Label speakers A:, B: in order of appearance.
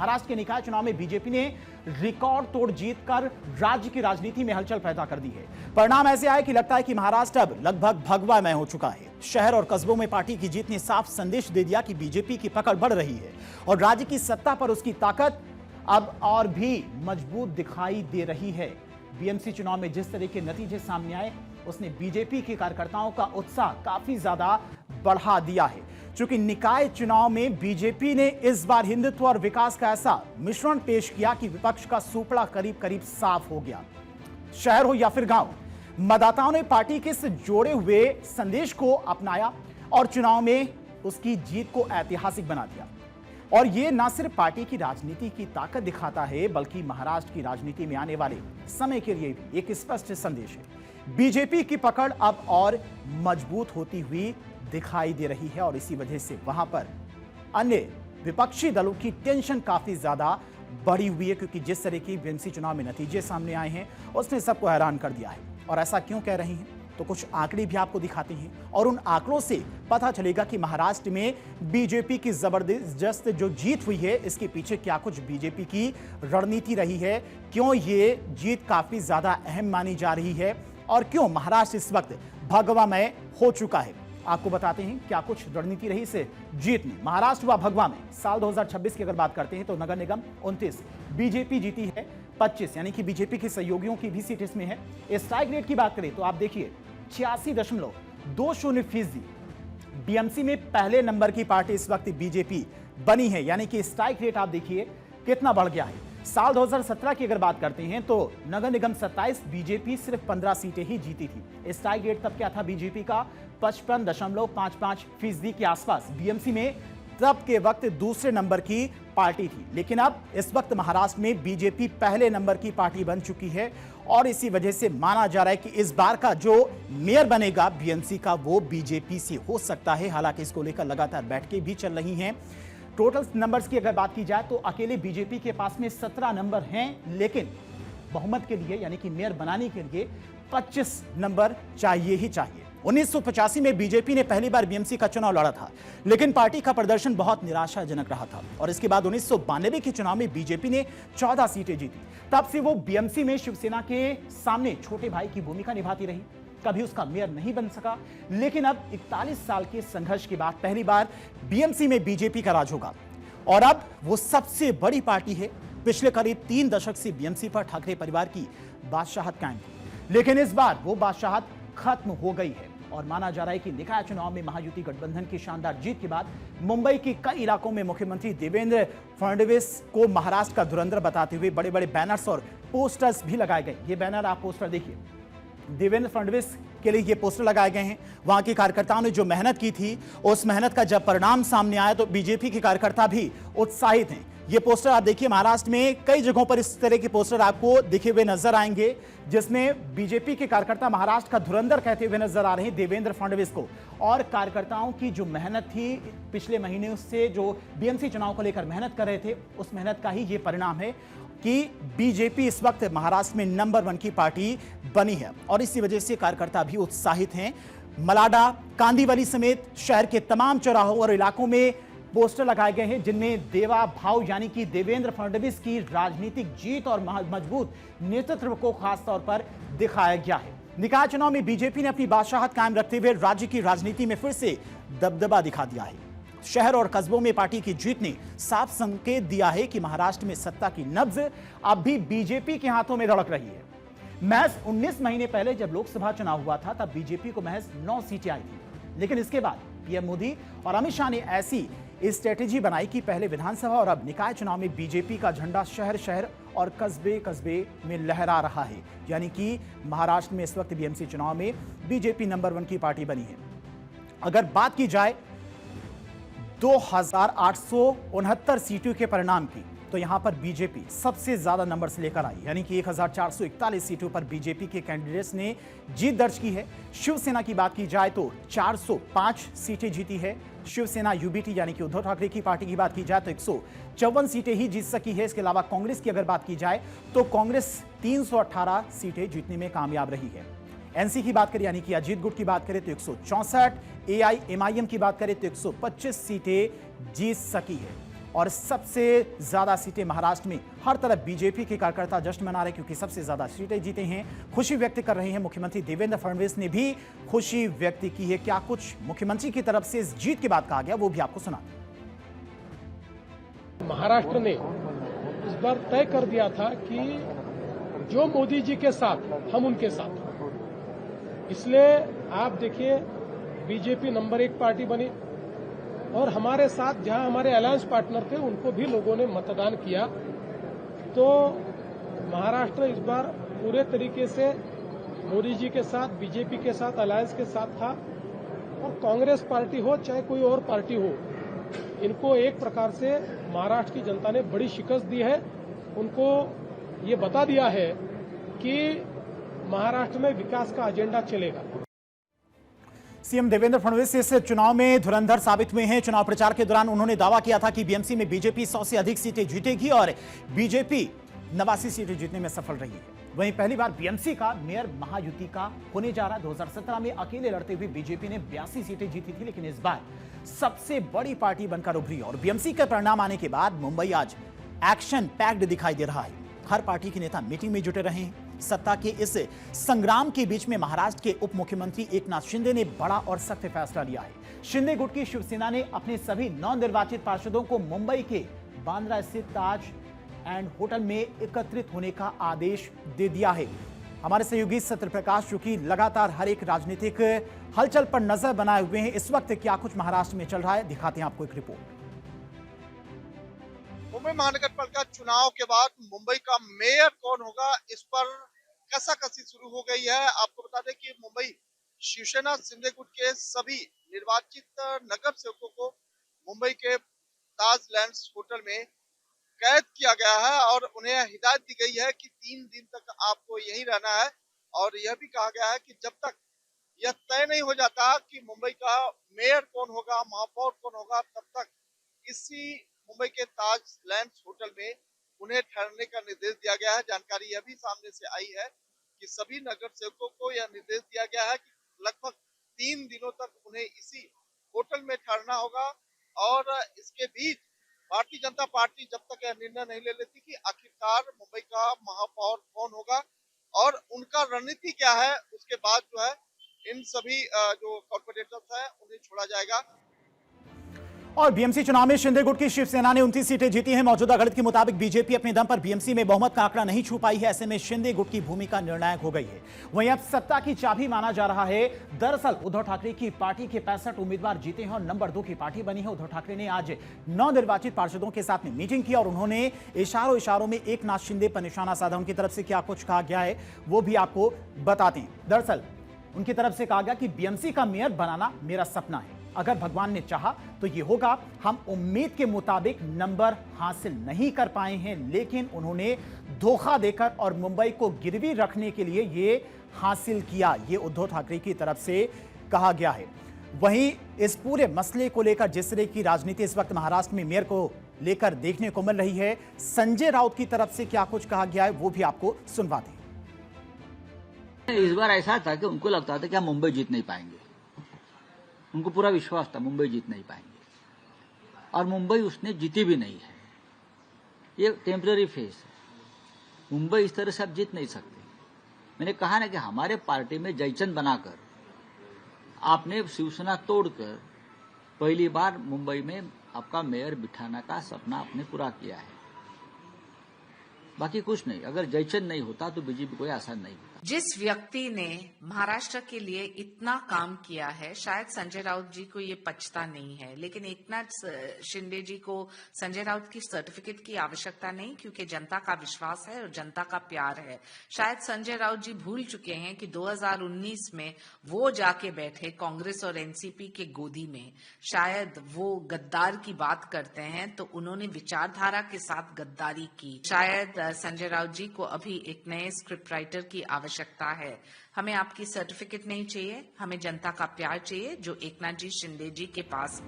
A: महाराष्ट्र के निकाय चुनाव में बीजेपी ने रिकॉर्ड तोड़ जीत कर राज्य की राजनीति में हलचल पैदा कर दी है। परिणाम ऐसे आए कि लगता है कि महाराष्ट्र अब लगभग भगवामय हो चुका है। शहर और कस्बों में पार्टी की जीत ने साफ संदेश दे दिया कि बीजेपी की पकड़ बढ़ रही है और राज्य की सत्ता पर उसकी ताकत अब और भी मजबूत दिखाई दे रही है। बीएमसी चुनाव में जिस तरह के नतीजे सामने आए, उसने बीजेपी के कार्यकर्ताओं का उत्साह काफी ज्यादा बढ़ा दिया है। चूंकि निकाय चुनाव में बीजेपी ने इस बार हिंदुत्व और विकास का ऐसा मिश्रण पेश किया कि विपक्ष का सुपड़ा करीब करीब साफ हो गया। शहर हो या फिर गांव, मतदाताओं ने पार्टी के इस जोड़े हुए संदेश को अपनाया और चुनाव में उसकी जीत को ऐतिहासिक बना दिया। और यह न सिर्फ पार्टी की राजनीति की ताकत दिखाता है, बल्कि महाराष्ट्र की राजनीति में आने वाले समय के लिए भी एक स्पष्ट संदेश है। बीजेपी की पकड़ अब और मजबूत होती हुई दिखाई दे रही है और इसी वजह से वहां पर अन्य विपक्षी दलों की टेंशन काफी ज्यादा बढ़ी हुई है, क्योंकि जिस तरह की बीएमसी चुनाव में नतीजे सामने आए हैं उसने सबको हैरान कर दिया है। और ऐसा क्यों कह रहे हैं, तो कुछ आंकड़े भी आपको दिखाते हैं और उन आंकड़ों से पता चलेगा कि महाराष्ट्र में बीजेपी की जबरदस्त जो जीत हुई है, इसके पीछे क्या कुछ बीजेपी की रणनीति रही है, क्यों ये जीत काफी ज्यादा अहम मानी जा रही है और क्यों महाराष्ट्र इस वक्त भगवामय हो चुका है। आपको बताते हैं क्या कुछ रणनीति रही इस जीत में। महाराष्ट्र व भगवा में साल 2026 की अगर बात करते हैं तो नगर निगम 29, बीजेपी जीती है 25, यानी कि बीजेपी के सहयोगियों की भी सीट इसमें है। स्ट्राइक रेट की बात करें तो आप देखिए 86.20% बीएमसी में पहले नंबर की पार्टी इस वक्त बीजेपी बनी है, यानी कि स्ट्राइक रेट आप देखिए कितना बढ़ गया है। साल 2017 की अगर बात करते हैं तो नगर निगम 27, बीजेपी सिर्फ 15 सीटें ही जीती थी। स्ट्राइक रेट तब क्या था बीजेपी का 55.55% के आसपास। बीएमसी में तब के वक्त दूसरे नंबर की पार्टी थी, लेकिन अब इस वक्त महाराष्ट्र में बीजेपी पहले नंबर की पार्टी बन चुकी है और इसी वजह से माना जा रहा है कि इस बार का जो मेयर बनेगा बीएमसी का वो बीजेपी से हो सकता है। हालांकि इसको लेकर लगातार बैठकें भी चल रही हैं। टोटल नंबर्स की अगर बात की जाए तो अकेले बीजेपी के पास में 17 नंबर हैं, लेकिन बहुमत के लिए यानी कि मेयर बनाने के लिए 25 नंबर चाहिए ही चाहिए। 1985 में बीजेपी ने पहली बार बीएमसी का चुनाव लड़ा था, लेकिन पार्टी का प्रदर्शन बहुत निराशाजनक रहा था और इसके बाद 1992 के चुनाव में बीजेपी ने 14 सीटें जीती। तब से वो बीएमसी में शिवसेना के सामने छोटे भाई की भूमिका निभाती रही, कभी उसका मेयर नहीं बन सका। लेकिन अब 41 साल के संघर्ष के बाद पहली बार बीएमसी में बीजेपी का राज होगा और अब वो सबसे बड़ी पार्टी है। पिछले करीब 3 दशक से बीएमसी पर ठाकरे परिवार की बादशाहत कायम थी, लेकिन इस बार वो बादशाहत खत्म हो गई है और माना जा रहा है कि निकाय चुनाव में महायुति गठबंधन की शानदार जीत के बाद मुंबई के कई इलाकों में मुख्यमंत्री देवेंद्र फडणवीस को महाराष्ट्र का धुरंधर बताते हुए बड़े बड़े बैनर्स और पोस्टर्स भी लगाए गए। ये बैनर आप पोस्टर देखिए, देवेंद्र फडणवीस के लिए ये पोस्टर लगाए गए हैं। वहां के कार्यकर्ताओं ने जो मेहनत की थी, उस मेहनत का जब परिणाम सामने आया तो बीजेपी के कार्यकर्ता भी उत्साहित हैं। ये पोस्टर आप देखिए, महाराष्ट्र में कई जगहों पर इस तरह के पोस्टर आपको दिखे हुए नजर आएंगे, जिसमें बीजेपी के कार्यकर्ता महाराष्ट्र का धुरंधर कहते हुए नजर आ रहे हैं देवेंद्र फडणवीस को। और कार्यकर्ताओं की जो मेहनत थी पिछले महीने से, जो बीएमसी चुनाव को लेकर मेहनत कर रहे थे, उस मेहनत का ही ये परिणाम है कि बीजेपी इस वक्त महाराष्ट्र में नंबर 1 की पार्टी बनी है और इसी वजह से कार्यकर्ता भी उत्साहित हैं। मलाडा, कांदीवली समेत शहर के तमाम चौराहों और इलाकों में पोस्टर लगाए गए हैं, जिनमें देवा भाव यानी कि देवेंद्र फडणवीस की राजनीतिक जीत और मजबूत नेतृत्व को खासतौर पर दिखाया गया है। निकाय चुनाव में बीजेपी ने अपनी बादशाहत कायम रखते हुए राज्य की राजनीति में फिर से दबदबा दिखा दिया है। शहर और कस्बों में पार्टी की जीत ने साफ संकेत दिया है कि महाराष्ट्र में सत्ता की नब्ज अब भी बीजेपी के हाथों में धड़क रही है। महज 19 महीने पहले जब लोकसभा चुनाव हुआ था तब बीजेपी को महज 9 सीटें आई थी, लेकिन इसके बाद पीएम मोदी और अमित शाह ने ऐसी स्ट्रेटेजी बनाई कि पहले विधानसभा और अब निकाय चुनाव में बीजेपी का झंडा शहर शहर और कस्बे कस्बे में लहरा रहा है। यानी कि महाराष्ट्र में इस वक्त बीएमसी चुनाव में बीजेपी नंबर 1 की पार्टी बनी है। अगर बात की जाए 2869 सीटों के परिणाम की, तो यहां पर बीजेपी सबसे ज्यादा नंबर से लेकर आई, यानी कि 1441 सीटों पर बीजेपी के कैंडिडेट्स ने जीत दर्ज की है। शिवसेना की बात की जाए तो 405 सीटें जीती है। शिवसेना यूबीटी यानी कि उद्धव ठाकरे की पार्टी की बात की जाए तो 154 सीटें ही जीत सकी है। इसके अलावा कांग्रेस की अगर बात की जाए तो कांग्रेस 318 सीटें जीतने में कामयाब रही है। एनसी की बात करें यानी कि अजीत गुट की बात करें तो 164, एआईएमआईएम की बात करें तो 125 सीटें जीत सकी है। और सबसे ज्यादा सीटें महाराष्ट्र में हर तरफ बीजेपी के कार्यकर्ता जश्न मना रहे क्योंकि सबसे ज्यादा सीटें जीते हैं। खुशी व्यक्त कर रहे हैं। मुख्यमंत्री देवेंद्र फडणवीस ने भी खुशी व्यक्त की है। क्या कुछ मुख्यमंत्री की तरफ से इस जीत के बाद कहा गया वो भी आपको सुना।
B: महाराष्ट्र ने इस बार तय कर दिया था कि जो मोदी जी के साथ हम उनके साथ, इसलिए आप देखिए बीजेपी नंबर 1 पार्टी बनी और हमारे साथ जहां हमारे अलायंस पार्टनर थे उनको भी लोगों ने मतदान किया। तो महाराष्ट्र इस बार पूरे तरीके से मोदी जी के साथ, बीजेपी के साथ, अलायंस के साथ था। और कांग्रेस पार्टी हो चाहे कोई और पार्टी हो, इनको एक प्रकार से महाराष्ट्र की जनता ने बड़ी शिकस्त दी है। उनको ये बता दिया है कि महाराष्ट्र में विकास का एजेंडा चलेगा।
A: सीएम देवेंद्र फडणवीस इस चुनाव में धुरंधर साबित हुए हैं। चुनाव प्रचार के दौरान उन्होंने दावा किया था कि बीएमसी में बीजेपी 100 से अधिक सीटें जीतेगी और बीजेपी 89 सीटें जीतने में सफल रही है। वहीं पहली बार बीएमसी का मेयर महायुति का होने जा रहा है। 2017 में अकेले लड़ते हुए बीजेपी ने 82 सीटें जीती थी, लेकिन इस बार सबसे बड़ी पार्टी बनकर उभरी और बीएमसी के परिणाम आने के बाद मुंबई आज एक्शन पैक्ड दिखाई दे रहा है। हर पार्टी के नेता मीटिंग में जुटे रहे हैं। सत्ता के इस संग्राम के बीच में महाराष्ट्र के उप मुख्यमंत्री एकनाथ शिंदे ने बड़ा और सख्त फैसला लिया है। शिंदे गुट की शिवसेना ने अपने सभी नवनिर्वाचित पार्षदों को मुंबई के बांद्रा स्थित ताज एंड होटल में एकत्रित होने का आदेश दे दिया है। हमारे सहयोगी सत्यप्रकाश, जो कि लगातार हर एक राजनीतिक हलचल पर नजर बनाए हुए हैं, इस वक्त क्या कुछ महाराष्ट्र में चल रहा है, दिखाते हैं आपको एक रिपोर्ट।
C: मुंबई महानगर पालिका चुनाव के बाद मुंबई का मेयर कौन होगा, इस पर कसाकसी शुरू हो गई है। आपको बता दें कि मुंबई शिवसेना शिंदे गुट के सभी निर्वाचित नगर सेवकों को मुंबई के ताज लैंड्स होटल में कैद किया गया है और उन्हें हिदायत दी गई है कि 3 दिन तक आपको यहीं रहना है। और यह भी कहा गया है कि जब तक यह तय नहीं हो जाता कि मुंबई का मेयर कौन होगा, महापौर कौन होगा, तब तक इसी मुंबई के ताज लैंड्स होटल में उन्हें ठहरने का निर्देश दिया गया है। जानकारी यह भी सामने से आई है कि सभी नगर सेवकों को यह निर्देश दिया गया है कि लगभग 3 दिनों तक उन्हें इसी होटल में ठहरना होगा। और इसके बीच भारतीय जनता पार्टी जब तक यह निर्णय नहीं ले लेती कि आखिरकार मुंबई का महापौर कौन होगा और उनका रणनीति क्या है, उसके बाद जो है इन सभी जो कॉर्पोरेटर्स है उन्हें छोड़ा जाएगा।
A: और बीएमसी चुनाव में शिंदे गुट की शिवसेना ने 29 सीटें जीती हैं। मौजूदा गणित के मुताबिक बीजेपी अपने दम पर बीएमसी में बहुमत का आंकड़ा नहीं छू पाई है। ऐसे में शिंदे गुट की भूमिका निर्णायक हो गई है। वहीं अब सत्ता की चाबी माना जा रहा है। दरअसल उद्धव ठाकरे की पार्टी के 65 उम्मीदवार जीते हैं और नंबर 2 की पार्टी बनी है। उद्धव ठाकरे ने आज नवनिर्वाचित पार्षदों के साथ में मीटिंग की और उन्होंने इशारों में एकनाथ शिंदे पर निशाना साधा। उनकी तरफ से क्या कुछ कहा गया है वो भी आपको बताते हैं। दरअसल उनकी तरफ से कहा गया कि बीएमसी का मेयर बनाना मेरा सपना है। अगर भगवान ने चाहा तो ये होगा। हम उम्मीद के मुताबिक नंबर हासिल नहीं कर पाए हैं, लेकिन उन्होंने धोखा देकर और मुंबई को गिरवी रखने के लिए ये हासिल किया। ये उद्धव ठाकरे की तरफ से कहा गया है। वहीं इस पूरे मसले को लेकर जिस तरह की राजनीति इस वक्त महाराष्ट्र में मेयर को लेकर देखने को मिल रही है, संजय राउत की तरफ से क्या कुछ कहा गया है वो भी आपको सुनवाते हैं।
D: इस बार ऐसा था कि उनको लगता था कि हम मुंबई जीत नहीं पाएंगे। उनको पूरा विश्वास था मुंबई जीत नहीं पाएंगे और मुंबई उसने जीती भी नहीं है। ये टेम्पररी फेस है। मुंबई इस तरह से आप जीत नहीं सकते। मैंने कहा ना कि हमारे पार्टी में जयचंद बनाकर आपने शिवसेना तोड़कर पहली बार मुंबई में आपका मेयर बिठाने का सपना आपने पूरा किया है। बाकी कुछ नहीं। अगर जयचंद नहीं होता तो बीजेपी कोई आसान नहीं होता।
E: जिस व्यक्ति ने महाराष्ट्र के लिए इतना काम किया है, शायद संजय राउत जी को ये पछता नहीं है, लेकिन एकनाथ शिंदे जी को संजय राउत की सर्टिफिकेट की आवश्यकता नहीं, क्योंकि जनता का विश्वास है और जनता का प्यार है। शायद संजय राउत जी भूल चुके हैं कि 2019 में वो जाके बैठे कांग्रेस और एनसीपी के गोदी में। शायद वो गद्दार की बात करते हैं तो उन्होंने विचारधारा के साथ गद्दारी की। शायद संजय राउत जी को अभी एक नए स्क्रिप्ट राइटर की आवश्यकता है। हमें आपकी सर्टिफिकेट नहीं चाहिए, हमें जनता का प्यार चाहिए जो एकनाथ जी शिंदे जी के पास।